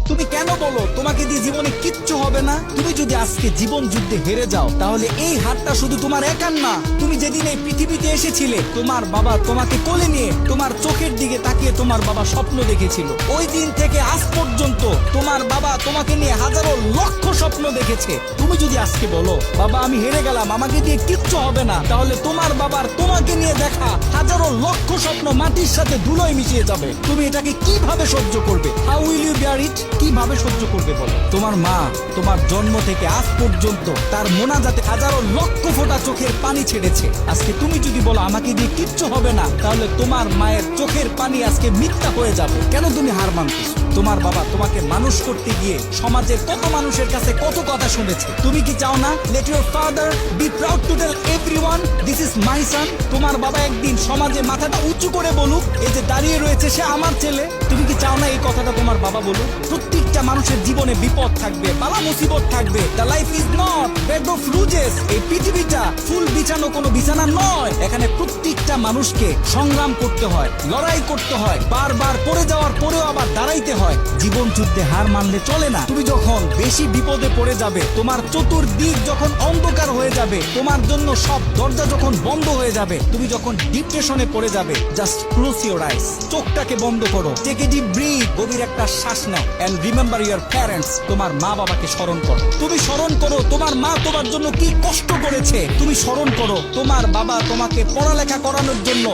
তুমি কেন বলো তোমাকে দিয়ে জীবনে কিচ্ছু হবে না? তুমি যদি আজকে জীবন যুদ্ধে হেরে যাও তাহলে এই হারটা শুধু তোমার একার না। তুমি যেদিন এই পৃথিবীতে এসেছিলে তোমার বাবা তোমাকে কোলে নিয়ে তোমার চোখের দিকে তাকিয়ে তোমার বাবা স্বপ্ন দেখেছিল। ওই দিন থেকে আজ পর্যন্ত তোমার বাবা তোমাকে নিয়ে হাজারো লক্ষ স্বপ্ন দেখেছে। তুমি যদি আজকে বলো বাবা আমি হেরে গেলাম, আমাকে দিয়ে কিচ্ছু হবে না, তাহলে তোমার বাবার তোমাকে নিয়ে দেখা হাজারো লক্ষ স্বপ্ন মাটির সাথে ধুলোয় মিশিয়ে যাবে। তুমি এটাকে কিভাবে সহ্য করবে? হাউ উইল ইউ বিয়ার ইট? কিভাবে সহ্য করবে বলো? তোমার মা তোমার জন্ম থেকে আজ পর্যন্ত তার মোনাজাতে হাজারো লক্ষ ফোঁটা চোখের পানি ছেড়েছে। আজকে তুমি যদি বলো আমাকে দিয়ে কিচ্ছু হবে না, তাহলে তোমার মায়ের চোখের পানি আজকে মিথ্যা হয়ে যাবে। কেন তুমি হার মানতেছো? তোমার বাবা তোমাকে মানুষ করতে গিয়ে সমাজের কত মানুষের কাছে কত কথা শুনেছে। তুমি কি চাও না let your father be proud to tell everyone this is my son? তোমার বাবা একদিন সমাজে মাথাটা উঁচু করে বলুক এই যে দাঁড়িয়ে রয়েছে সে আমার ছেলে। তুমি কি চাও না এই কথাটা তোমার বাবা বলুক? প্রত্যেকটা মানুষের জীবনে বিপদ থাকবে, বালা মুসিবত থাকবে। The life is not bed of roses. এই পৃথিবীটা ফুল বিছানো কোনো বিছানা নয়। এখানে প্রত্যেকটা মানুষকে সংগ্রাম করতে হয়, লড়াই করতে হয়, বারবার পড়ে যাওয়ার পরেও আবার দাঁড়াইতে হয়। জীবন যুদ্ধে হার মানলে চলে না। তুমি যখন বেশি বিপদে পড়ে যাবে, তোমার চতুর্দিক যখন অন্ধকার হয়ে যাবে, তোমার জন্য সব দরজা যখন বন্ধ হয়ে যাবে, তুমি যখন ডিপ্রেশনে পড়ে যাবে, জাস্ট ক্লোজ ইওর আইস, চোখটাকে বন্ধ করো, টেক এ ডিপ ব্রিথ, গভীর একটা শ্বাস নাও এন্ড রিমেম্বার ইওর প্যারেন্টস। তোমার মা বাবাকে স্মরণ করো। তুমি স্মরণ করো তোমার মা তোমার জন্য কি কষ্ট করেছে। তুমি স্মরণ করো তোমার বাবা তোমাকে পড়ালেখা করানোর জন্য